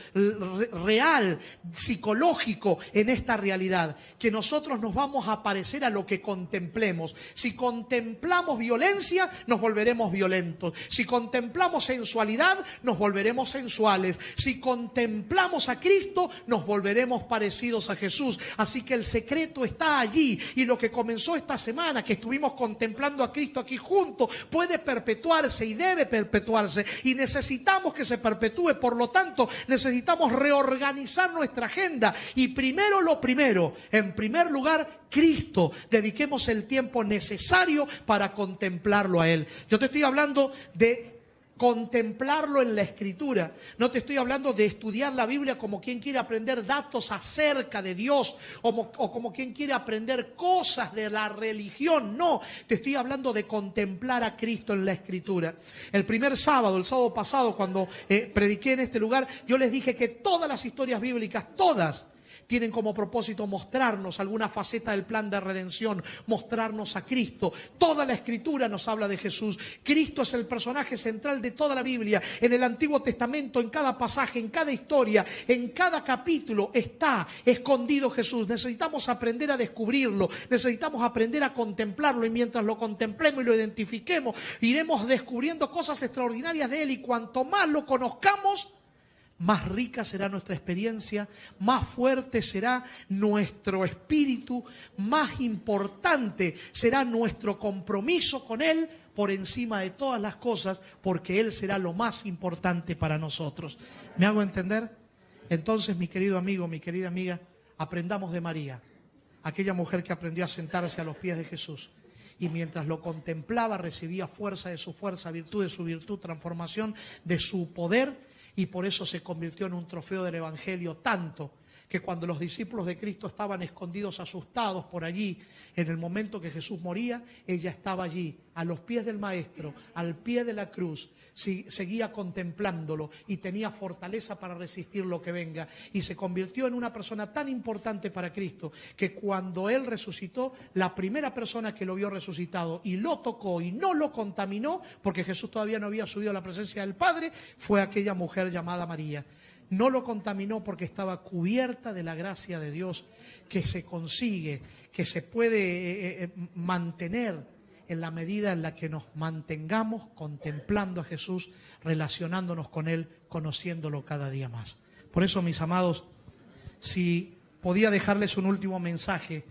real, psicológico en esta realidad, que nosotros nos vamos a parecer a lo que contemplemos. Si contemplamos violencia, nos volveremos violentos. Si contemplamos sensualidad, nos volveremos sensuales. Si contemplamos a Cristo, nos volveremos parecidos a Jesús. Así que el secreto está allí, y lo que comenzó esta semana, que estuvimos contemplando a Cristo aquí juntos, puede perpetuarse y debe perpetuarse, y necesitamos que se perpetúe. Por lo tanto, necesitamos reorganizar nuestra agenda, y primero lo primero, en primer lugar, Cristo. Dediquemos el tiempo necesario para contemplarlo a Él. Yo te estoy hablando de contemplarlo en la Escritura. No te estoy hablando de estudiar la Biblia como quien quiere aprender datos acerca de Dios o como quien quiere aprender cosas de la religión. No, te estoy hablando de contemplar a Cristo en la Escritura. El sábado pasado, cuando prediqué en este lugar, yo les dije que todas las historias bíblicas, todas, tienen como propósito mostrarnos alguna faceta del plan de redención, mostrarnos a Cristo. Toda la Escritura nos habla de Jesús. Cristo es el personaje central de toda la Biblia. En el Antiguo Testamento, en cada pasaje, en cada historia, en cada capítulo está escondido Jesús. Necesitamos aprender a descubrirlo, necesitamos aprender a contemplarlo, y mientras lo contemplemos y lo identifiquemos, iremos descubriendo cosas extraordinarias de Él, y cuanto más lo conozcamos, más rica será nuestra experiencia, más fuerte será nuestro espíritu, más importante será nuestro compromiso con Él por encima de todas las cosas, porque Él será lo más importante para nosotros. ¿Me hago entender? Entonces, mi querido amigo, mi querida amiga, aprendamos de María, aquella mujer que aprendió a sentarse a los pies de Jesús, y mientras lo contemplaba recibía fuerza de su fuerza, virtud de su virtud, transformación de su poder, y por eso se convirtió en un trofeo del Evangelio, tanto que cuando los discípulos de Cristo estaban escondidos, asustados por allí, en el momento que Jesús moría, ella estaba allí, a los pies del Maestro, al pie de la cruz, seguía contemplándolo y tenía fortaleza para resistir lo que venga, y se convirtió en una persona tan importante para Cristo, que cuando Él resucitó, la primera persona que lo vio resucitado y lo tocó y no lo contaminó, porque Jesús todavía no había subido a la presencia del Padre, fue aquella mujer llamada María. No lo contaminó porque estaba cubierta de la gracia de Dios, que se consigue, que se puede mantener en la medida en la que nos mantengamos contemplando a Jesús, relacionándonos con Él, conociéndolo cada día más. Por eso, mis amados, si podía dejarles un último mensaje,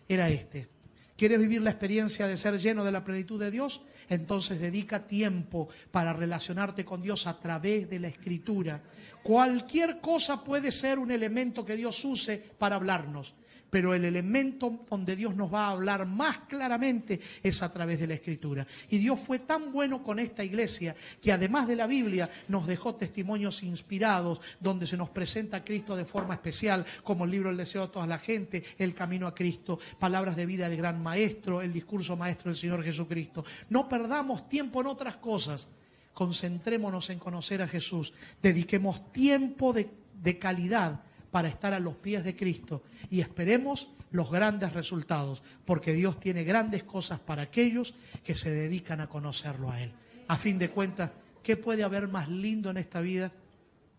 era este. ¿Quieres vivir la experiencia de ser lleno de la plenitud de Dios? Entonces dedica tiempo para relacionarte con Dios a través de la Escritura. Cualquier cosa puede ser un elemento que Dios use para hablarnos, pero el elemento donde Dios nos va a hablar más claramente es a través de la Escritura. Y Dios fue tan bueno con esta iglesia que además de la Biblia nos dejó testimonios inspirados donde se nos presenta a Cristo de forma especial, como el libro El deseo de toda la gente, El camino a Cristo, palabras de vida del gran maestro, el discurso maestro del Señor Jesucristo. No perdamos tiempo en otras cosas, concentrémonos en conocer a Jesús, dediquemos tiempo de calidad para estar a los pies de Cristo y esperemos los grandes resultados, porque Dios tiene grandes cosas para aquellos que se dedican a conocerlo a Él. A fin de cuentas, ¿qué puede haber más lindo en esta vida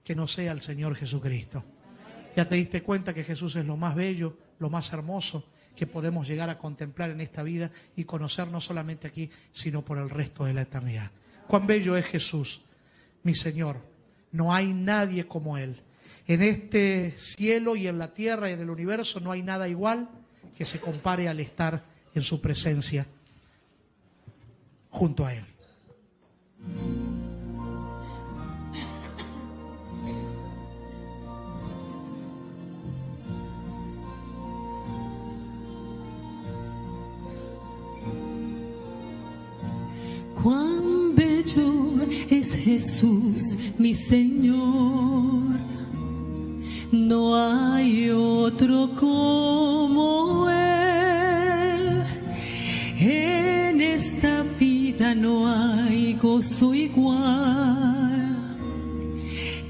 que no sea el Señor Jesucristo? Ya te diste cuenta que Jesús es lo más bello, lo más hermoso que podemos llegar a contemplar en esta vida y conocer no solamente aquí, sino por el resto de la eternidad. Cuán bello es Jesús, mi Señor. No hay nadie como Él. En este cielo y en la tierra y en el universo no hay nada igual que se compare al estar en su presencia junto a Él. Cuán bello es Jesús, mi Señor. No hay otro como Él. En esta vida no hay gozo igual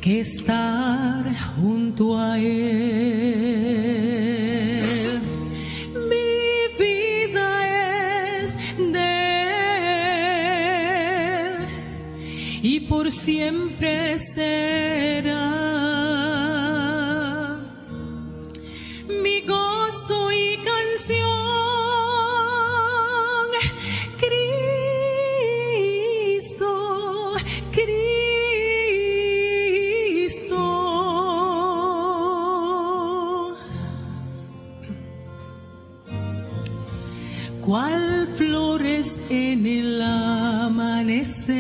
que estar junto a Él. Mi vida es de Él y por siempre será. Soy canción, Cristo, Cristo. Cual flores en el amanecer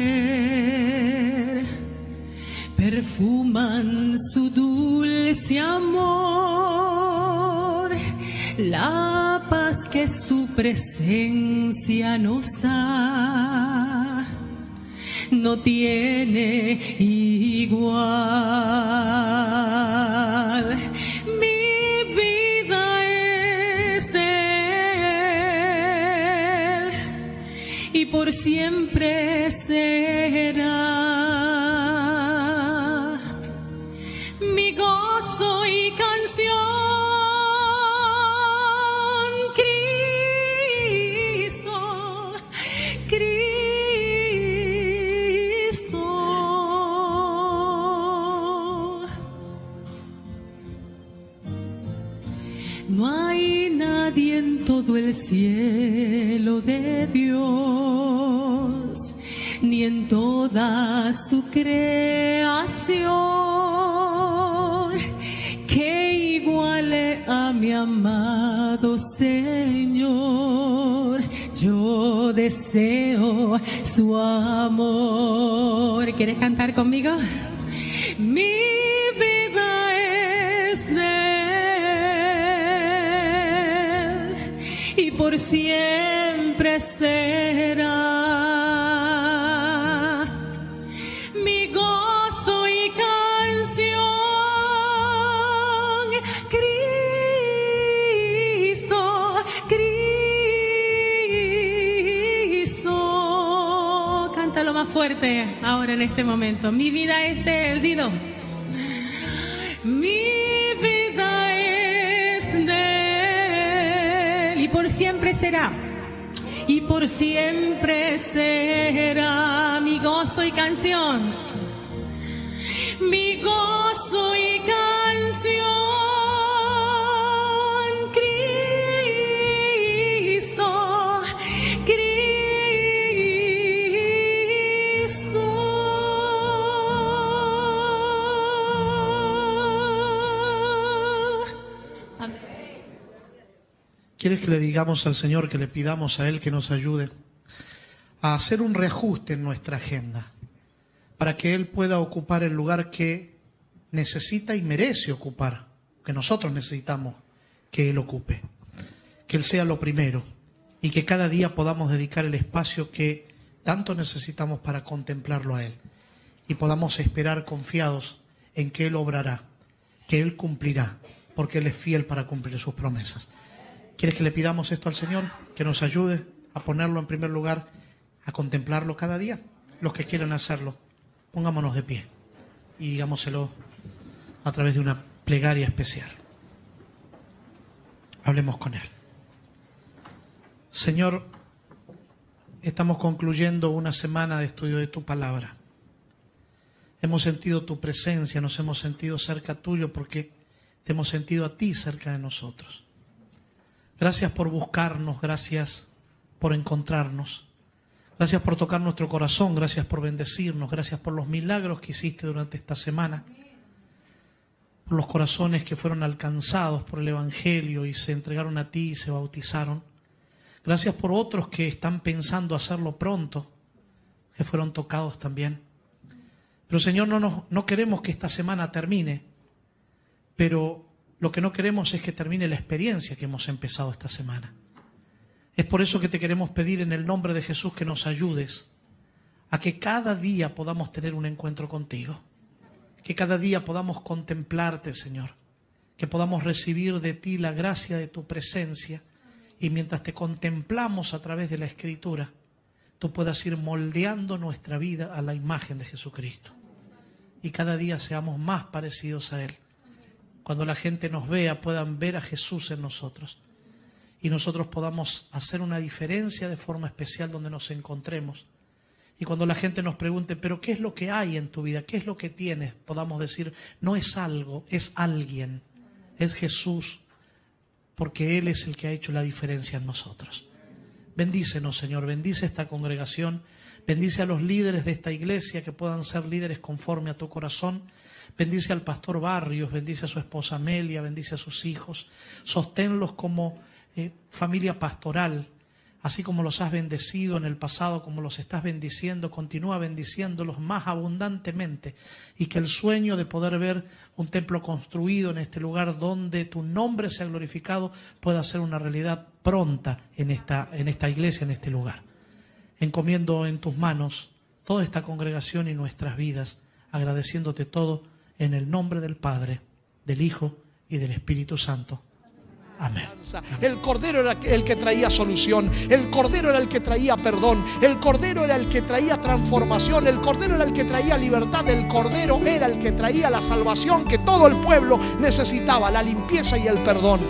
perfuman su dulce amor. La paz que su presencia nos da no tiene igual. Mi vida es de Él y por siempre será. Mi gozo y canción, no hay nadie en todo el cielo de Dios, ni en toda su creación, que iguale a mi amado Señor. Yo deseo su amor. ¿Quieres cantar conmigo? Mi vida es de y por siempre será. Mi gozo y canción, Cristo, Cristo. Cántalo más fuerte ahora en este momento. Mi vida es de Él, dilo. Mi vida es de Él y por siempre será. Y por siempre será mi gozo y canción. Mi gozo y canción, Cristo, Cristo. Amén. ¿Quieres que le digamos al Señor, que le pidamos a Él que nos ayude a hacer un reajuste en nuestra agenda para que Él pueda ocupar el lugar que necesita y merece ocupar, que nosotros necesitamos que Él ocupe, que Él sea lo primero y que cada día podamos dedicar el espacio que tanto necesitamos para contemplarlo a Él y podamos esperar confiados en que Él obrará, que Él cumplirá, porque Él es fiel para cumplir sus promesas. ¿Quieres que le pidamos esto al Señor? Que nos ayude a ponerlo en primer lugar, a contemplarlo cada día. Los que quieran hacerlo, pongámonos de pie y digámoselo a través de una plegaria especial. Hablemos con Él. Señor, estamos concluyendo una semana de estudio de tu palabra. Hemos sentido tu presencia, nos hemos sentido cerca tuyo porque te hemos sentido a ti cerca de nosotros. Gracias por buscarnos, gracias por encontrarnos. Gracias por tocar nuestro corazón, gracias por bendecirnos, gracias por los milagros que hiciste durante esta semana, por los corazones que fueron alcanzados por el Evangelio y se entregaron a ti y se bautizaron. Gracias por otros que están pensando hacerlo pronto, que fueron tocados también. Pero Señor, no queremos que esta semana termine, pero lo que no queremos es que termine la experiencia que hemos empezado esta semana. Es por eso que te queremos pedir en el nombre de Jesús que nos ayudes a que cada día podamos tener un encuentro contigo, que cada día podamos contemplarte, Señor, que podamos recibir de ti la gracia de tu presencia y mientras te contemplamos a través de la Escritura, tú puedas ir moldeando nuestra vida a la imagen de Jesucristo y cada día seamos más parecidos a Él. Cuando la gente nos vea, puedan ver a Jesús en nosotros y nosotros podamos hacer una diferencia de forma especial donde nos encontremos. Y cuando la gente nos pregunte, ¿pero qué es lo que hay en tu vida? ¿Qué es lo que tienes? Podamos decir, no es algo, es alguien, es Jesús, porque Él es el que ha hecho la diferencia en nosotros. Bendícenos, Señor, bendice esta congregación, bendice a los líderes de esta iglesia que puedan ser líderes conforme a tu corazón. Bendice al pastor Barrios, bendice a su esposa Amelia, bendice a sus hijos. Sosténlos como familia pastoral, así como los has bendecido en el pasado, como los estás bendiciendo, continúa bendiciéndolos más abundantemente y que el sueño de poder ver un templo construido en este lugar donde tu nombre sea glorificado pueda ser una realidad pronta en esta iglesia, en este lugar. Encomiendo en tus manos toda esta congregación y nuestras vidas, agradeciéndote todo en el nombre del Padre, del Hijo y del Espíritu Santo. Amén. El Cordero era el que traía solución, el Cordero era el que traía perdón, el Cordero era el que traía transformación, el Cordero era el que traía libertad, el Cordero era el que traía la salvación que todo el pueblo necesitaba, la limpieza y el perdón.